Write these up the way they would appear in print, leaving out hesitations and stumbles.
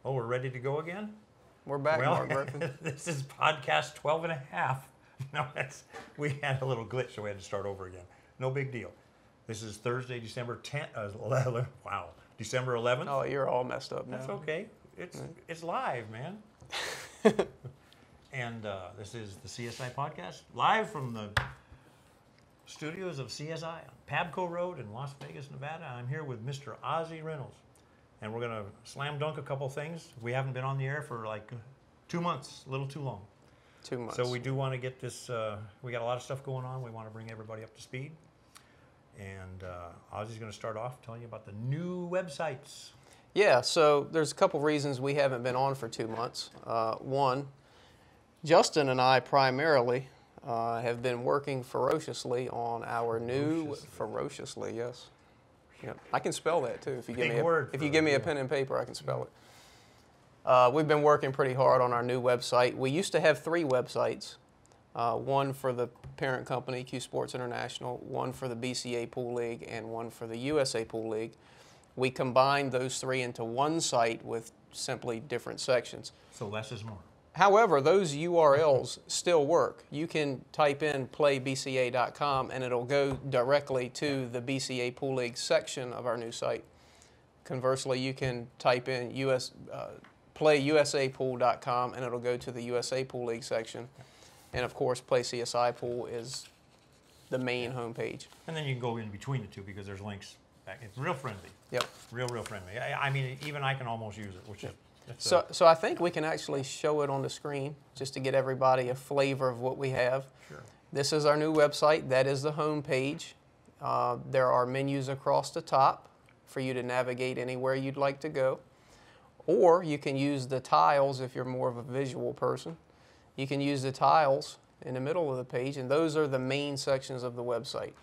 Oh, we're ready to go again? We're back, Well, Mark Griffin. this is podcast 12 and a half. No, we had a little glitch, so we had to start over again. No big deal. This is Thursday, December 10th, 11th. Wow, December 11th. Oh, you're all messed up now. That's okay. It's live, man. And this is the CSI Podcast, live from the studios of CSI on Pabco Road in Las Vegas, Nevada. I'm here with Mr. Ozzie Reynolds, and we're going to slam dunk a couple things. We haven't been on the air for like 2 months, a little too long. 2 months. So we do want to get this, we got a lot of stuff going on. We want to bring everybody up to speed. And Ozzie's going to start off telling you about the new websites. Yeah, so there's a couple reasons we haven't been on for 2 months. One, Justin and I primarily have been working ferociously on our new, ferociously, yes. Yeah, I can spell that too. If you give me a pen and paper, I can spell it. We've been working pretty hard on our new website. We used to have 3 websites, one for the parent company, CueSports International, one for the BCA Pool League, and one for the USA Pool League. We combined those 3 into one site with simply different sections. So less is more. However, those URLs still work. You can type in playbca.com and it'll go directly to the BCA Pool League section of our new site. Conversely, you can type in playusapool.com and it'll go to the USA Pool League section. And of course, Play CSI Pool is the main homepage. And then you can go in between the two because there's links back. It's real friendly. Yep. Real friendly. I mean, even I can almost use it, which is... So I think we can actually show it on the screen just to get everybody a flavor of what we have. Sure. This is our new website. That is the home page. There are menus across the top for you to navigate anywhere you'd like to go. Or you can use the tiles if you're more of a visual person. You can use the tiles in the middle of the page, and those are the main sections of the website.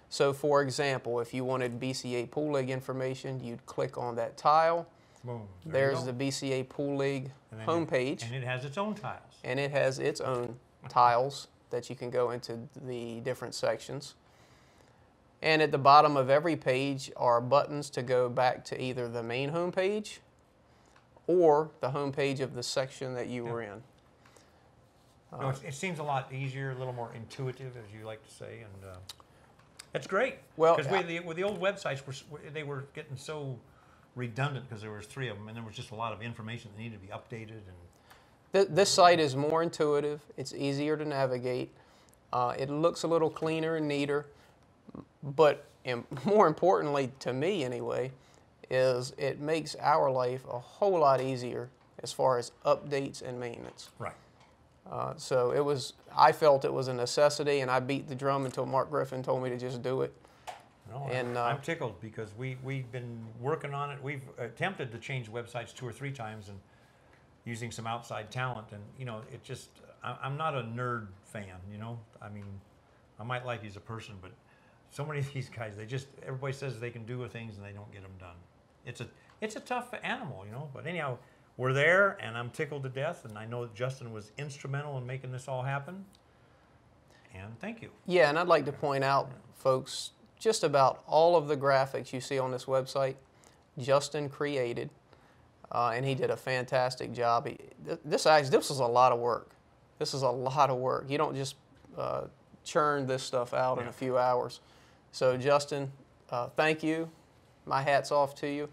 So for example, if you wanted BCA Pool League information, you'd click on that tile. Boom. There's the BCA Pool League homepage. And it has its own tiles. And it has its own tiles that you can go into the different sections. And at the bottom of every page are buttons to go back to either the main homepage or the homepage of the section that you were in. No, it seems a lot easier, a little more intuitive, as you like to say, and it's great. Well, because with the old websites, they were getting so redundant because there was 3 of them, and there was just a lot of information that needed to be updated. And this site is more intuitive. It's easier to navigate. It looks a little cleaner and neater, but more importantly to me anyway, is it makes our life a whole lot easier as far as updates and maintenance. Right. So I felt it was a necessity, and I beat the drum until Mark Griffin told me to just do it. No, and I'm tickled because we've been working on it. We've attempted to change websites 2 or 3 times and using some outside talent. And, you know, it just, I'm not a nerd fan, you know. I mean, I might like you as a person, but so many of these guys, everybody says they can do things and they don't get them done. It's a tough animal, you know. But anyhow, we're there, and I'm tickled to death. And I know that Justin was instrumental in making this all happen. And thank you. Yeah, and I'd like to point out, folks, just about all of the graphics you see on this website, Justin created, and he did a fantastic job. This was a lot of work. This is a lot of work. You don't just churn this stuff out in a few hours. So Justin, thank you. My hat's off to you.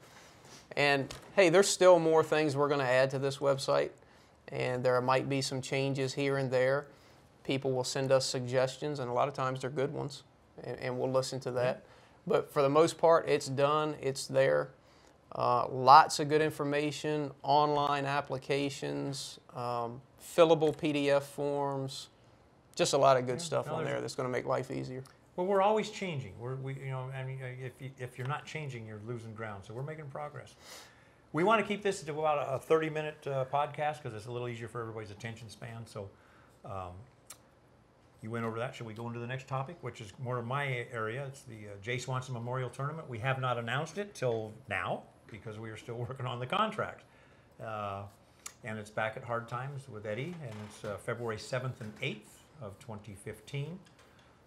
And hey, there's still more things we're going to add to this website, and there might be some changes here and there. People will send us suggestions, and a lot of times they're good ones. And we'll listen to that. But for the most part, it's done. It's there. Lots of good information, online applications, fillable PDF forms, just a lot of good stuff on there that's going to make life easier. Well, we're always changing. You know, I mean, if you're not changing, you're losing ground. So we're making progress. We want to keep this to about a 30-minute podcast because it's a little easier for everybody's attention span. So. You went over that. Should we go into the next topic, which is more of my area? It's the Jay Swanson Memorial Tournament. We have not announced it till now because we are still working on the contract. And it's back at Hard Times with Eddie, and it's February 7th and 8th of 2015.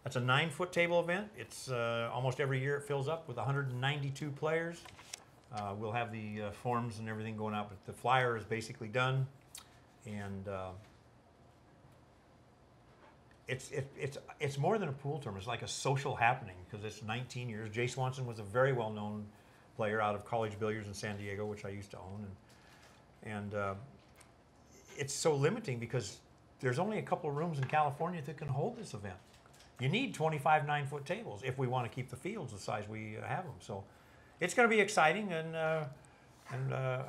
That's a 9-foot table event. It's almost every year it fills up with 192 players. We'll have the forms and everything going out, but the flyer is basically done, and it's more than a pool tournament. It's like a social happening because it's 19 years. Jay Swanson was a very well-known player out of College Billiards in San Diego, which I used to own, and it's so limiting because there's only a couple of rooms in California that can hold this event. You need 25 9-foot tables if we want to keep the fields the size we have them. So it's going to be exciting, and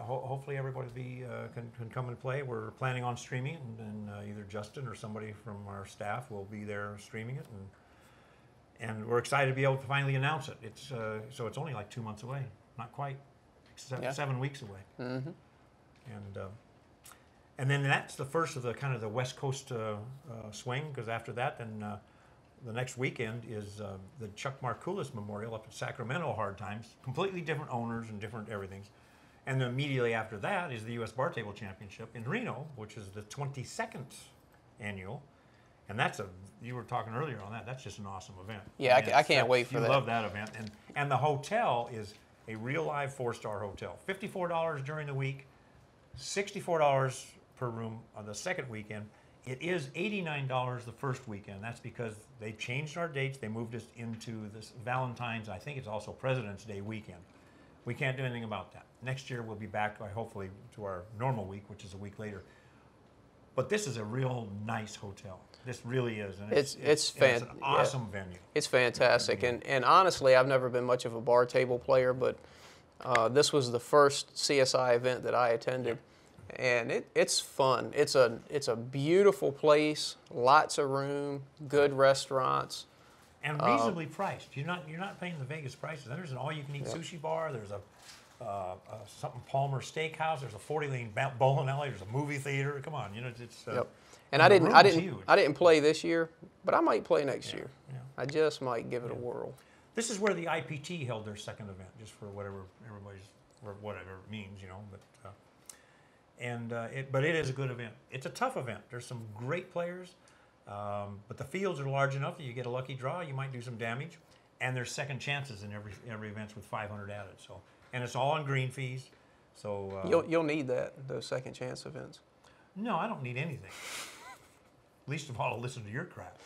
hopefully everybody can come and play. We're planning on streaming it, and either Justin or somebody from our staff will be there streaming it, and we're excited to be able to finally announce it. So it's only like 2 months away, not quite, 7 weeks away, Mm-hmm. and then that's the first of the kind of the West Coast swing, because after that, then the next weekend is the Chuck Markoulis Memorial up at Sacramento Hard Times. Completely different owners and different everythings. And then immediately after that is the U.S. Bar Table Championship in Reno, which is the 22nd annual. And you were talking earlier on that, that's just an awesome event. Yeah, I can't wait for that. You love that event. And the hotel is a real live 4-star hotel. $54 during the week, $64 per room on the second weekend. It is $89 the first weekend. That's because they changed our dates. They moved us into this Valentine's, I think it's also President's Day weekend. We can't do anything about that. Next year we'll be back, hopefully, to our normal week, which is a week later. But this is a real nice hotel. This really is. And it's an awesome venue. It's fantastic. And honestly, I've never been much of a bar table player, but this was the first CSI event that I attended. And it's fun. It's a beautiful place, lots of room, good restaurants, and reasonably priced. You're not paying the Vegas prices. There's an all-you-can-eat sushi bar. There's a something Palmer Steakhouse. There's a 40-lane bowling alley. There's a movie theater. Come on, it's. Yep. And I didn't play this year, but I might play next year. Yeah. I just might give it a whirl. This is where the IPT held their second event, just for whatever it means, but. But it is a good event. It's a tough event. There's some great players, but the fields are large enough that you get a lucky draw, you might do some damage, and there's second chances in every event with 500 added. So, and it's all on green fees. So you'll need those second chance events. No, I don't need anything. Least of all, I'll listen to your crap.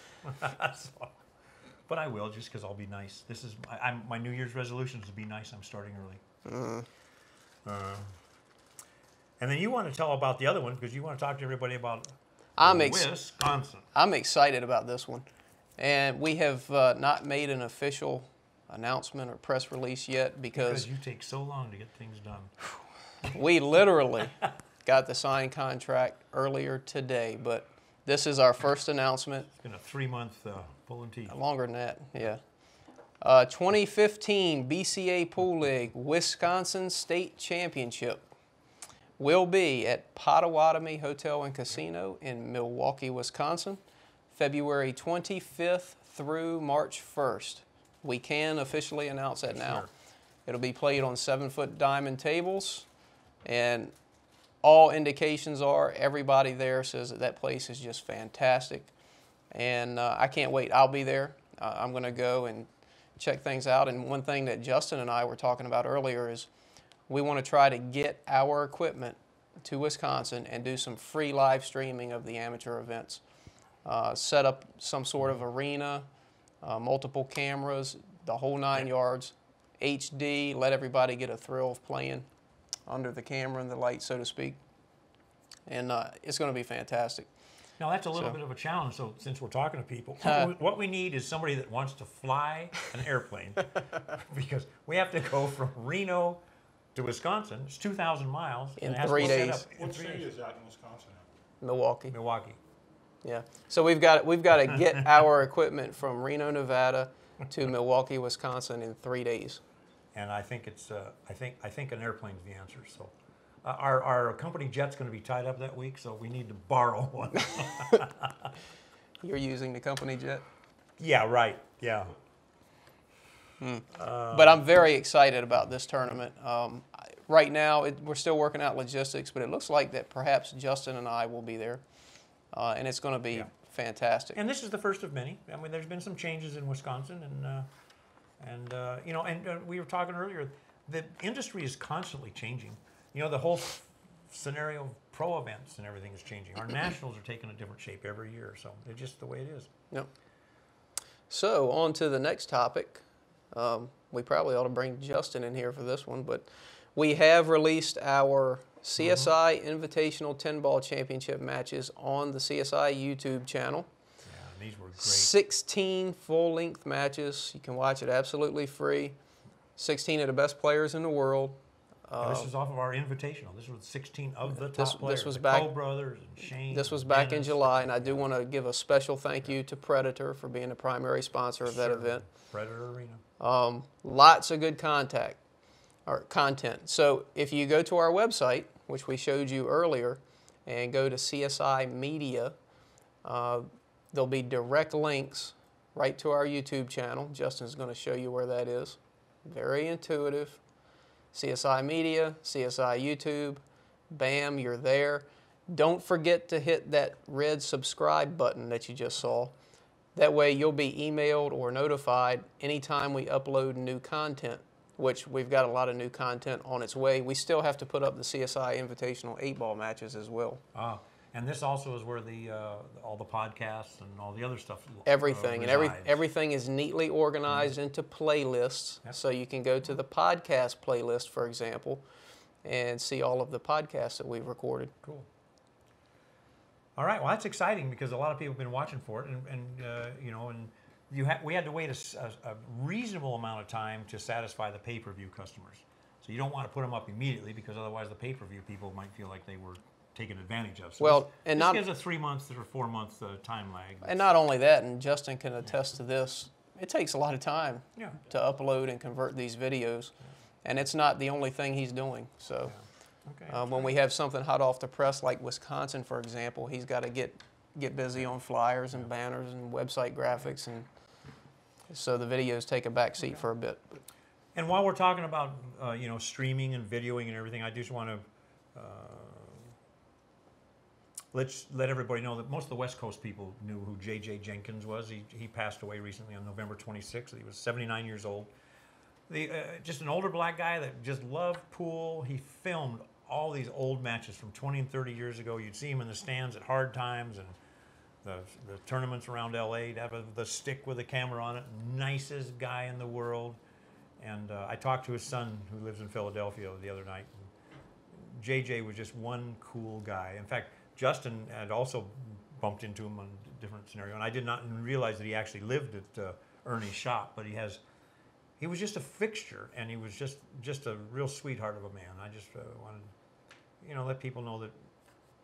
But I will, just because I'll be nice. This is my New Year's resolution is to be nice. I'm starting early. And then you want to tell about the other one because you want to talk to everybody about Wisconsin. I'm excited about this one. And we have not made an official announcement or press release yet because you take so long to get things done. We literally got the signed contract earlier today, but this is our first announcement. It's been a 3-month pulling teeth. Longer than that, yeah. 2015 BCA Pool League Wisconsin State Championship will be at Potawatomi Hotel and Casino in Milwaukee, Wisconsin, February 25th through March 1st. We can officially announce that now. Sure. It'll be played on 7-foot diamond tables, and all indications are everybody there says that place is just fantastic. And I can't wait. I'll be there. I'm going to go and check things out. And one thing that Justin and I were talking about earlier is we want to try to get our equipment to Wisconsin and do some free live streaming of the amateur events. Set up some sort of arena, multiple cameras, the whole 9 yards, HD, let everybody get a thrill of playing under the camera and the light, so to speak. And it's going to be fantastic. Now, that's a little bit of a challenge, so since we're talking to people, what we need is somebody that wants to fly an airplane because we have to go from Reno to Wisconsin. It's 2,000 miles. In 3 days. What city is that in Wisconsin? Milwaukee. Yeah. So we've got to get our equipment from Reno, Nevada to Milwaukee, Wisconsin in 3 days. And I think it's I think an airplane's the answer. So our company jet's going to be tied up that week, so we need to borrow one. You're using the company jet? Yeah, right. Yeah. But I'm very excited about this tournament. Right now, we're still working out logistics, but it looks like that perhaps Justin and I will be there, and it's going to be fantastic. And this is the first of many. I mean, there's been some changes in Wisconsin, and we were talking earlier. the industry is constantly changing. You know, the whole scenario of pro events and everything is changing. Our nationals are taking a different shape every year, so it's just the way it is. Yep. So on to the next topic. We probably ought to bring Justin in here for this one, but we have released our CSI Invitational 10-Ball Championship matches on the CSI YouTube channel. Yeah, these were great. 16 full-length matches. You can watch it absolutely free. 16 of the best players in the world. This is off of our invitational. This was 16 of the top players. This was the back, Cole brothers and Shane. This was back in Dennis. July, and I do want to give a special thank you to Predator for being the primary sponsor of that event. Predator Arena. Lots of good content. So if you go to our website, which we showed you earlier, and go to CSI Media, there'll be direct links right to our YouTube channel. Justin's going to show you where that is. Very intuitive. CSI Media, CSI YouTube, bam, you're there. Don't forget to hit that red subscribe button that you just saw. That way you'll be emailed or notified anytime we upload new content, which we've got a lot of new content on its way. We still have to put up the CSI Invitational 8-ball matches as well. And this also is where all the podcasts and all the other stuff Everything. resides. Everything is neatly organized into playlists. Yep. So you can go to the podcast playlist, for example, and see all of the podcasts that we've recorded. Cool. All right. Well, that's exciting because a lot of people have been watching for it, and you know, and we had to wait a reasonable amount of time to satisfy the pay-per-view customers. So you don't want to put them up immediately because otherwise the pay-per-view people might feel like they were taken advantage of. So Well, this gives a 3 months or 4 months time lag. And not only that, and Justin can attest to this, it takes a lot of time Yeah. to upload and convert these videos, and it's not the only thing he's doing. So Okay. when we have something hot off the press like Wisconsin, for example, he's got to get busy on flyers and banners and website graphics, and so the videos take a back seat for a bit. And while we're talking about you know, streaming and videoing and everything, I just want to let everybody know that most of the West Coast people knew who J.J. Jenkins was. He passed away recently on November 26th. He was 79 years old. Just an older black guy that just loved pool. He filmed all these old matches from 20 and 30 years ago. You'd see him in the stands at Hard Times and the tournaments around L.A. He'd have the stick with the camera on it. Nicest guy in the world. And I talked to his son who lives in Philadelphia the other night. J.J. was just one cool guy. In fact, Justin had also bumped into him on a different scenario, and I did not realize that he actually lived at Ernie's shop, but he was just a fixture, and he was just a real sweetheart of a man. I just wanted to, you know, let people know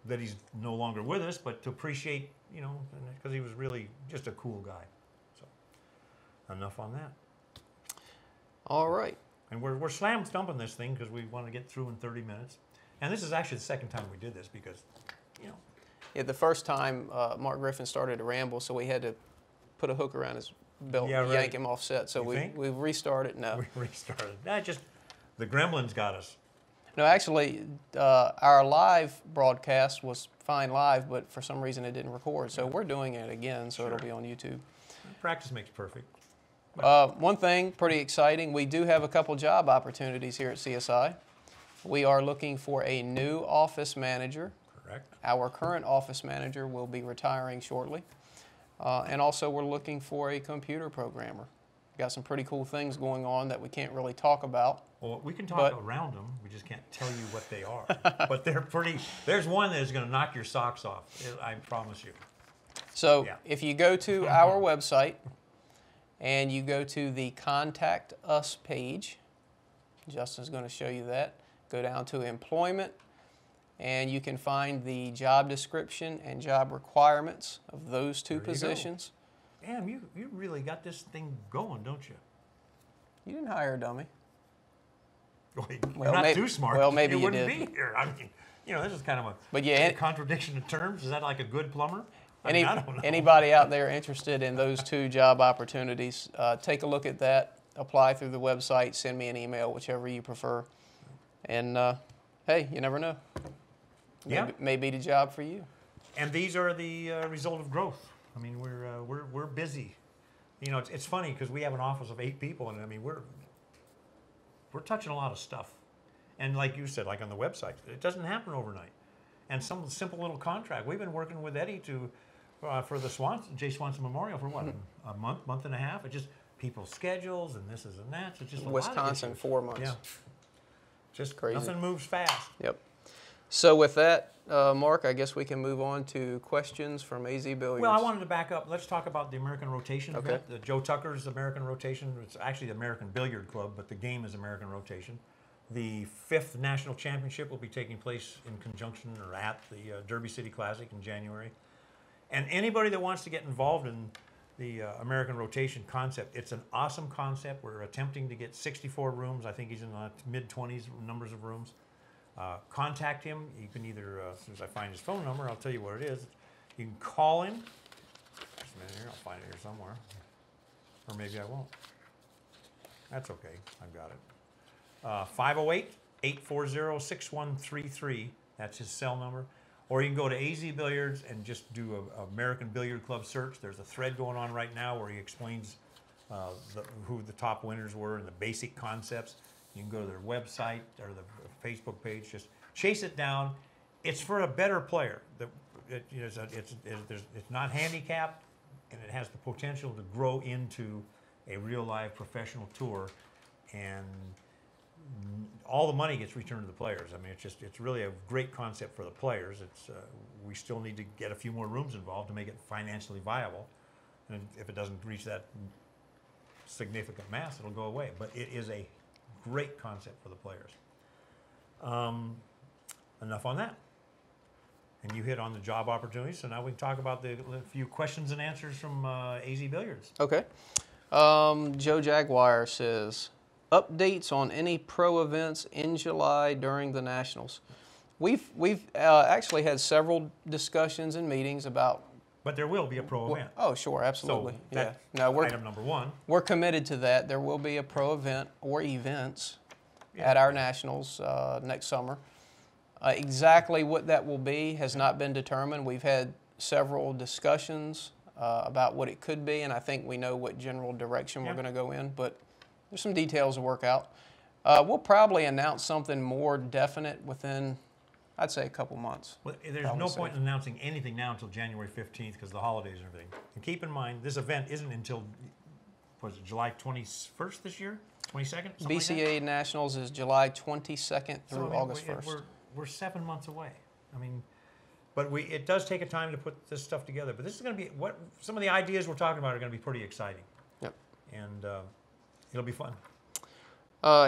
that he's no longer with us, but to appreciate, you know, because he was really just a cool guy. So, enough on that. All right. And we're slam stumping this thing because we want to get through in 30 minutes. And this is actually the second time we did this because, you know. Yeah, the first time Mark Griffin started to ramble, so we had to put a hook around his belt and yank him off set. So we restarted. No. We restarted. Just the gremlins got us. No, actually, our live broadcast was fine live, but for some reason it didn't record. So we're doing it again, so it'll be on YouTube. Practice makes perfect. One thing pretty exciting, we do have a couple job opportunities here at CSI. We are looking for a new office manager. Correct. Our current office manager will be retiring shortly. And also we're looking for a computer programmer. Got some pretty cool things going on that we can't really talk about. Well, we can talk around them. We just can't tell you what they are. But they're pretty. There's one that is going to knock your socks off. I promise you. So if you go to our website and you go to the Contact Us page, Justin's going to show you that. Go down to Employment, and you can find the job description and job requirements of those two positions. Damn, you really got this thing going, don't you? You didn't hire a dummy. You're not too smart. Well, maybe you you wouldn't did. be here. I mean, you know, this is kind of a contradiction of terms. Is that like a good plumber? I don't know. Anybody out there interested in those two job opportunities, take a look at that. Apply through the website. Send me an email, whichever you prefer. And hey, you never know. May be the job for you. And these are the result of growth. I mean, we're busy. You know, it's funny because we have an office of 8 people, and I mean we're we're touching a lot of stuff. And like you said, like on the website, it doesn't happen overnight. And some simple little contract. We've been working with Eddie for the Jay Swanson Memorial for what, a month and a half? It just people's schedules and this is and that. It's just a Wisconsin, lot of 4 months. Yeah. Just crazy. Nothing moves fast. Yep. So with that, Mark, I guess we can move on to questions from AZ Billiards. Well, I wanted to back up. Let's talk about the American Rotation Okay. event. The Joe Tucker's American Rotation. It's actually the American Billiard Club, but the game is American Rotation. The 5th National Championship will be taking place in conjunction or at the Derby City Classic in January. And anybody that wants to get involved in the American Rotation concept, it's an awesome concept. We're attempting to get 64 rooms. I think he's in the mid-20s numbers of rooms. Contact him. You can either, as soon as I find his phone number, I'll tell you what it is. You can call him. Just a minute here, I'll find it here somewhere. Or maybe I won't. That's okay, I've got it. 508-840-6133. That's his cell number. Or you can go to AZ Billiards and just do a American Billiard Club search. There's a thread going on right now where he explains who the top winners were and the basic concepts. You can go to their website or the Facebook page. Just chase it down. It's for a better player. It's not handicapped, and it has the potential to grow into a real live professional tour. And all the money gets returned to the players. I mean, it's really a great concept for the players. We still need to get a few more rooms involved to make it financially viable. And if it doesn't reach that significant mass, it'll go away. But it is a great concept for the players. Enough on that. And you hit on the job opportunities, so now we can talk about the few questions and answers from AZ Billiards. Okay. Joe Jaguar says, updates on any pro events in July during the Nationals. We've actually had several discussions and meetings about. But there will be a pro event. Oh, sure, absolutely. So yeah. No, item number one. We're committed to that. There will be a pro event or events at our Nationals next summer. Exactly what that will be has not been determined. We've had several discussions about what it could be, and I think we know what general direction we're going to go in, but there's some details to work out. We'll probably announce something more definite within, I'd say, a couple months. Well, there's no point in announcing anything now until January 15th because of the holidays and everything. And keep in mind, this event isn't until, was it July 21st this year? 22nd? BCA like Nationals is July 22nd through August 1st. We're 7 months away. I mean, but it does take a time to put this stuff together. But this is going to be, some of the ideas we're talking about are going to be pretty exciting. Yep. And it'll be fun.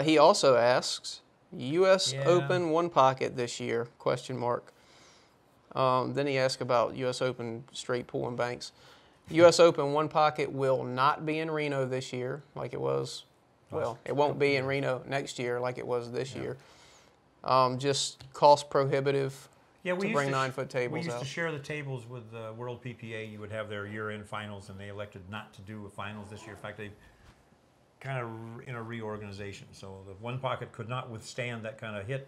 He also asks, U.S. Open one pocket this year, question mark. Then he asks about U.S. Open straight pool and banks. U.S. Open one pocket will not be in Reno this year like it was. Well, it won't be in Reno next year like it was this year. Just cost prohibitive to bring 9-foot tables out. We used to share the tables with World PPA. You would have their year-end finals, and they elected not to do a finals this year. In fact, they kind of in a reorganization. So the one pocket could not withstand that kind of hit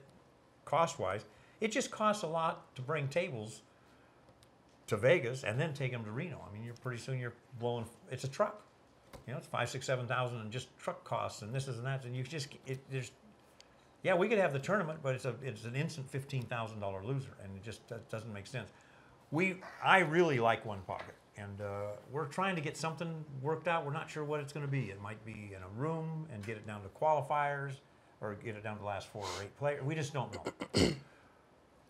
cost-wise. It just costs a lot to bring tables to Vegas and then take them to Reno. I mean, pretty soon you're blowing. It's a truck. You know, it's $5,000, $6,000, $7,000 in just truck costs and this and that, and you just yeah, we could have the tournament, but it's an instant $15,000 loser, and it just doesn't make sense. I really like one pocket, and we're trying to get something worked out. We're not sure what it's going to be. It might be in a room and get it down to qualifiers, or get it down to the last 4 or 8 players. We just don't know.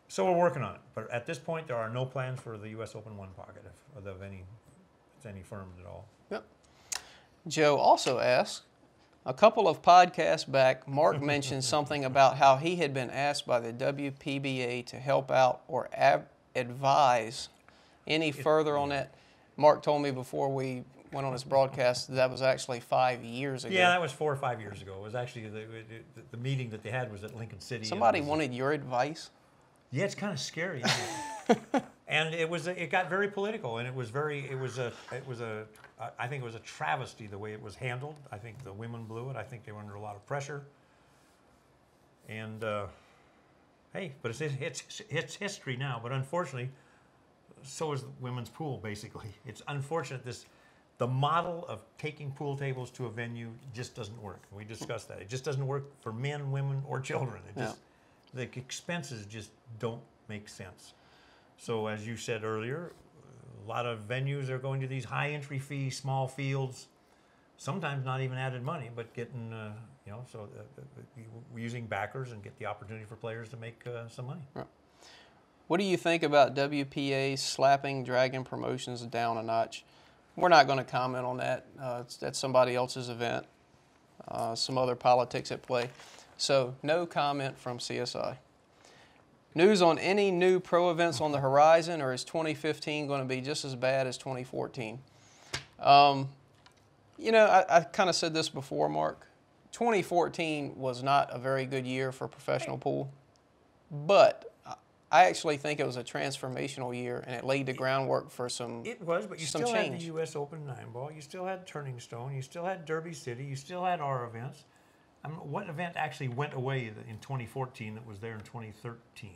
So we're working on it. But at this point, there are no plans for the U.S. Open one pocket of any firms at all. Yep. Joe also asks, a couple of podcasts back, Mark mentioned something about how he had been asked by the WPBA to help out or advise any further on that. Mark told me before we went on his broadcast that was actually 5 years ago. Yeah, that was 4 or 5 years ago. It was actually the meeting that they had was at Lincoln City. Somebody wanted your advice? Yeah, it's kind of scary. And it got very political, and I think it was a travesty the way it was handled. I think the women blew it. I think they were under a lot of pressure. And hey, but it's history now. But unfortunately, so is the women's pool. Basically, it's unfortunate the model of taking pool tables to a venue just doesn't work. We discussed that. It just doesn't work for men, women, or children. It just, the expenses just don't make sense. So as you said earlier, a lot of venues are going to these high entry fee, small fields, sometimes not even added money, but getting, using backers and get the opportunity for players to make some money. Right. What do you think about WPA slapping Dragon Promotions down a notch? We're not going to comment on that. That's somebody else's event, some other politics at play. So no comment from CSI. News on any new pro events on the horizon, or is 2015 going to be just as bad as 2014? I kind of said this before, Mark. 2014 was not a very good year for professional pool, but I actually think it was a transformational year, and it laid the groundwork for some change. It was, but you still had the U.S. Open 9-ball. You still had Turning Stone. You still had Derby City. You still had our events. I mean, what event actually went away in 2014 that was there in 2013?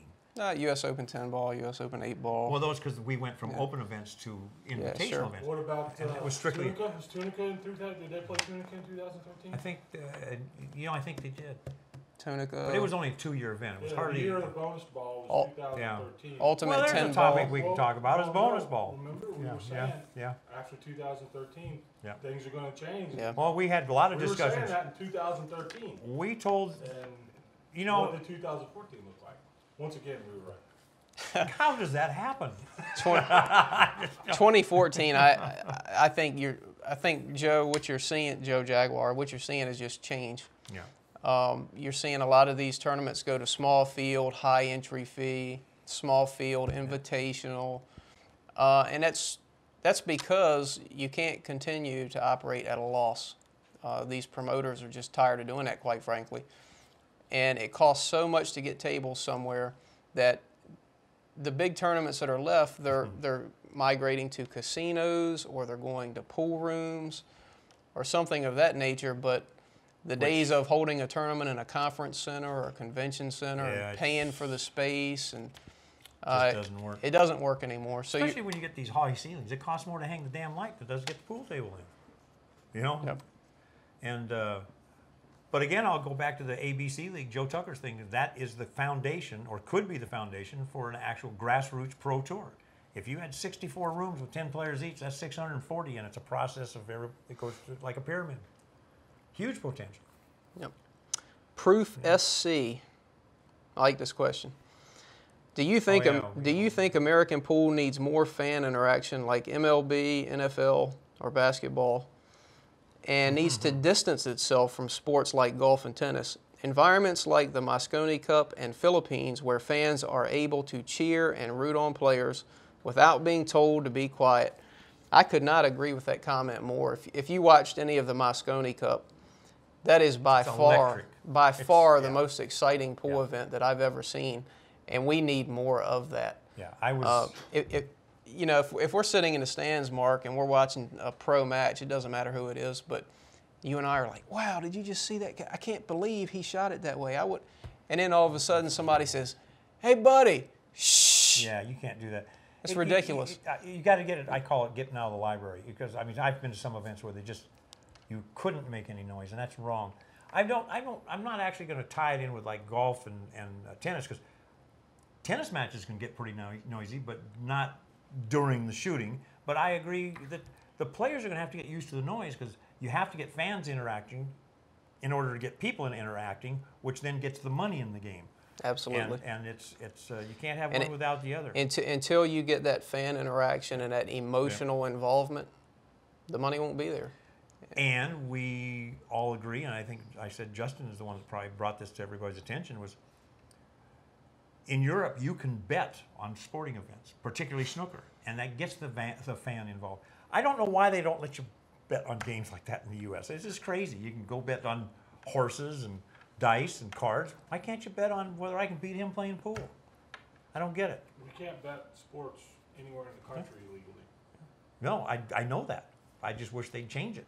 U.S. Open 10-ball, U.S. Open 8-ball. Well, those because we went from open events to invitational events. What about and it was strictly Tunica? Was Tunica in 2000? Did they play Tunica in 2013? I think, I think they did. Tunica. But it was only a 2-year event. It was hardly. The year of the bonus ball was 2013. Ultimate 10 there's a topic we can talk about is bonus ball. Remember, we were saying yeah. after 2013, things are going to change. Yeah. Well, we had a lot of discussions. We were saying that in 2013. We told, and what did 2014 look like? Once again, we were right. How does that happen? 2014, I think Joe, what you're seeing, Joe Jaguar, what you're seeing is just change. Yeah. You're seeing a lot of these tournaments go to small field, high entry fee, small field, invitational, and that's because you can't continue to operate at a loss. These promoters are just tired of doing that, quite frankly, and it costs so much to get tables somewhere that the big tournaments that are left, they're migrating to casinos, or they're going to pool rooms or something of that nature. But the days of holding a tournament in a conference center or a convention center and paying for the space, and just doesn't work. It doesn't work anymore. So especially when you get these high ceilings, it costs more to hang the damn light than it does get the pool table in. Yep. And but again, I'll go back to the ABC League, Joe Tucker's thing. That is the foundation, or could be the foundation, for an actual grassroots pro tour. If you had 64 rooms with 10 players each, that's 640, and it's a process of it goes like a pyramid. Huge potential. Yep. Proof SC. I like this question. Do you think American pool needs more fan interaction like MLB, NFL, or basketball, and needs to distance itself from sports like golf and tennis? Environments like the Mosconi Cup and Philippines, where fans are able to cheer and root on players without being told to be quiet. I could not agree with that comment more. If you watched any of the Mosconi Cup, that is by far the most exciting pool event that I've ever seen, and we need more of that. Yeah, I was. If we're sitting in the stands, Mark, and we're watching a pro match, it doesn't matter who it is, but you and I are like, wow, did you just see that guy? I can't believe he shot it that way. And then all of a sudden somebody says, hey, buddy, shh. Yeah, you can't do that. It's ridiculous. You got to get it. I call it getting out of the library, because I've been to some events where you couldn't make any noise, and that's wrong. I'm not actually going to tie it in with like golf and tennis, because tennis matches can get pretty noisy, but not during the shooting. But I agree that the players are going to have to get used to the noise, because you have to get fans interacting in order to get people interacting, which then gets the money in the game. Absolutely. And it's you can't have one without the other. Until you get that fan interaction and that emotional involvement, the money won't be there. And we all agree, and I think I said Justin is the one that probably brought this to everybody's attention, was in Europe you can bet on sporting events, particularly snooker, and that gets the fan involved. I don't know why they don't let you bet on games like that in the U.S. It's just crazy. You can go bet on horses and dice and cards. Why can't you bet on whether I can beat him playing pool? I don't get it. We can't bet sports anywhere in the country legally. No, I know that. I just wish they'd change it.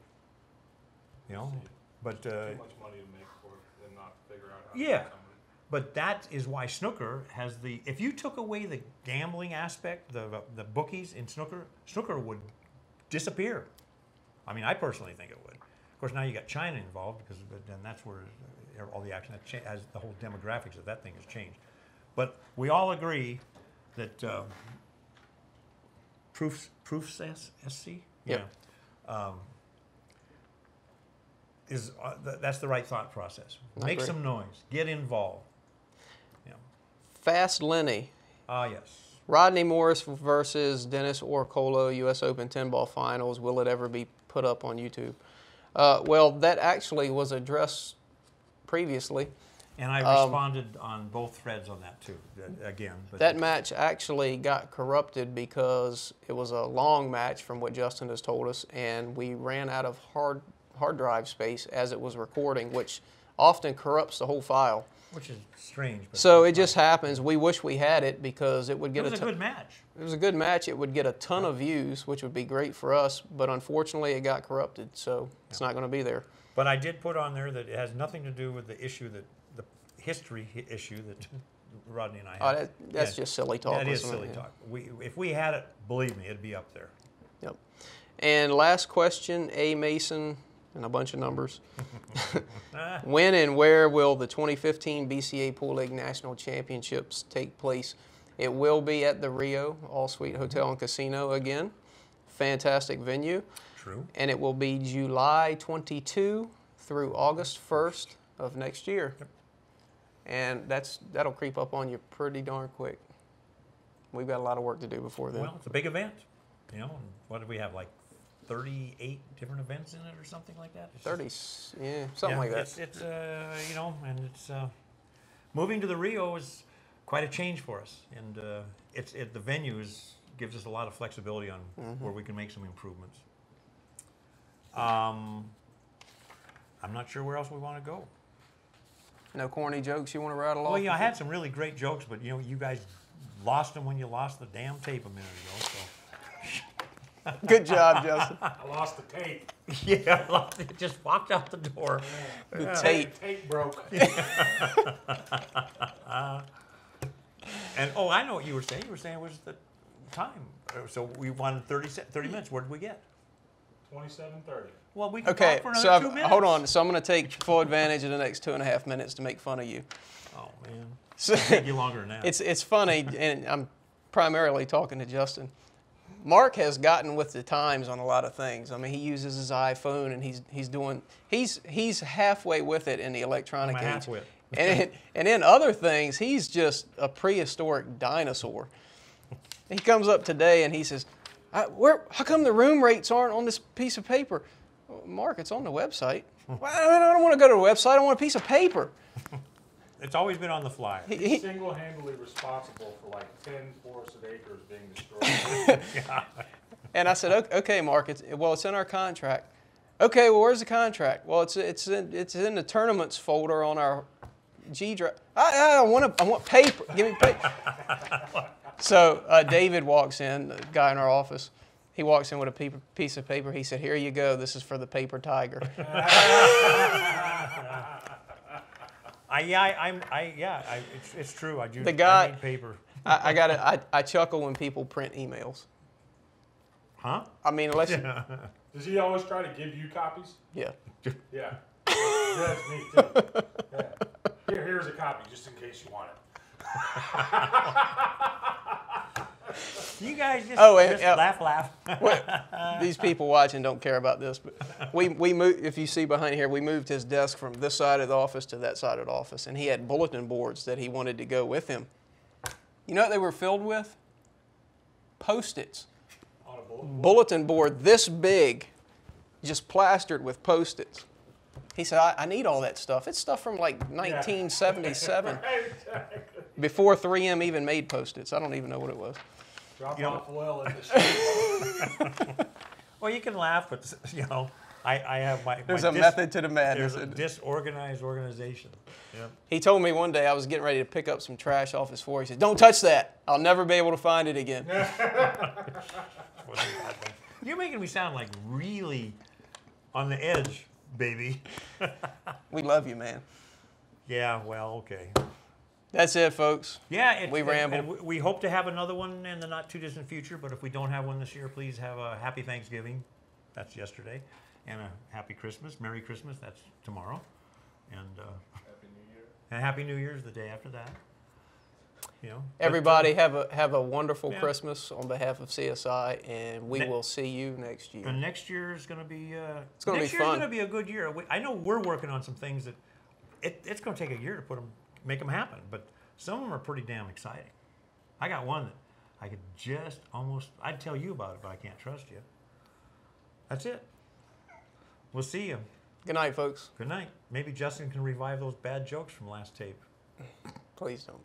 But too much money to make for it and not figure out how to bet somebody. But that is why snooker has if you took away the gambling aspect, the bookies in snooker would disappear. I mean, I personally think it would. Of course, now you got China involved because then that's where all the action as the whole demographics of that thing has changed. But we all agree that Proofs SC, Yep. that's the right thought process. I Make agree. some noise. Get involved. Yeah. Fast Lenny. Yes. Rodney Morris versus Dennis Orcolo, U.S. Open 10-ball finals. Will it ever be put up on YouTube? Well, that actually was addressed previously. And I responded on both threads on that too, again. But That match actually got corrupted because it was a long match from what Justin has told us, and we ran out of hard drive space as it was recording, which often corrupts the whole file. which is strange. But So it just happens. We wish we had it because it would get it was a good match. It was a good match. It would get a ton of views, which would be great for us, but unfortunately it got corrupted, so it's not going to be there. But I did put on there that it has nothing to do with the issue that the history issue that Rodney and I had. Oh, that's just silly talk. That is isn't it? silly Yeah. talk. If we had it, believe me, it'd be up there. Yep. And last question, A. Mason, and a bunch of numbers. When and where will the 2015 BCA Pool League National Championships take place? It will be at the Rio All-Suite Hotel and Casino again. Fantastic venue. True. And it will be July 22 through August 1st of next year. Yep. And that'll creep up on you pretty darn quick. We've got a lot of work to do before then. Well, it's a big event. You know, and what do we have, like 38 different events in it or something like that? It's 30, just, yeah, something like that. It's you know, and it's moving to the Rio is quite a change for us, and the venue gives us a lot of flexibility on where we can make some improvements. I'm not sure where else we want to go. No corny jokes you want to rattle off? Well, yeah, I had some really great jokes, but you know, you guys lost them when you lost the damn tape a minute ago. So. Good job, Justin. I lost the tape. Yeah, it just walked out the door. The tape. Tape broke. And I know what you were saying. You were saying it was the time. So we wanted 30 minutes. What did we get? 27:30. Well, we can Okay, talk for so another 2 minutes. hold on. So I'm going to take full advantage of the next 2.5 minutes to make fun of you. Oh man, So, it'll take you longer than that. it's funny, and I'm primarily talking to Justin. Mark has gotten with the times on a lot of things. I mean, he uses his iPhone, and he's halfway with it in the electronic I'm a age. halfwit. And in other things, he's just a prehistoric dinosaur. He comes up today and he says, how come the room rates aren't on this piece of paper? Well, Mark, it's on the website. Well, I don't want to go to the website. I want a piece of paper. It's always been on the fly. He's single-handedly responsible for like 10 forested acres being destroyed. And I said, okay, Mark, it's in our contract. Okay, well, where's the contract? Well, it's in the tournaments folder on our G drive. I want paper. Give me paper. So David walks in, the guy in our office. He walks in with a piece of paper. He said, "Here you go. This is for the paper tiger." It's true. I need paper. I chuckle when people print emails. Huh? I mean, unless Does he always try to give you copies? yeah. Yeah. Yes, me too. Yeah. Here's a copy just in case you want it. You guys just, laugh. These people watching don't care about this, but we moved. If you see behind here, we moved his desk from this side of the office to that side of the office, and he had bulletin boards that he wanted to go with him. You know what they were filled with? Post-its. On a bulletin board. Bulletin board this big, just plastered with Post-its. He said, I need all that stuff. It's stuff from like 1977, Exactly. before 3M even made Post-its. I don't even know what it was. Drop off well in the Well, you can laugh, but you know, I have my. There's a method to the madness. There's a disorganized organization. Yep. He told me one day I was getting ready to pick up some trash off his floor. He said, "Don't touch that. I'll never be able to find it again." You're making me sound like really on the edge, baby. We love you, man. Yeah, well, okay. That's it, folks. Yeah, We rambled. and we hope to have another one in the not too distant future, but if we don't have one this year, please have a happy Thanksgiving. That's yesterday. And a Happy Christmas, Merry Christmas, that's tomorrow. And Happy New Year. and Happy New Year's the day after that. You know, Everybody have a wonderful yeah. Christmas on behalf of CSI, and we will see you next year. And next year is going to be It's gonna be next year's fun. going to be a good year. I know we're working on some things that it's going to take a year to make them happen, but some of them are pretty damn exciting. I got one that I could just almost I'd tell you about it, but I can't trust you. That's it. We'll see you. Good night, folks. Good night. Maybe Justin can revive those bad jokes from last tape. Please don't.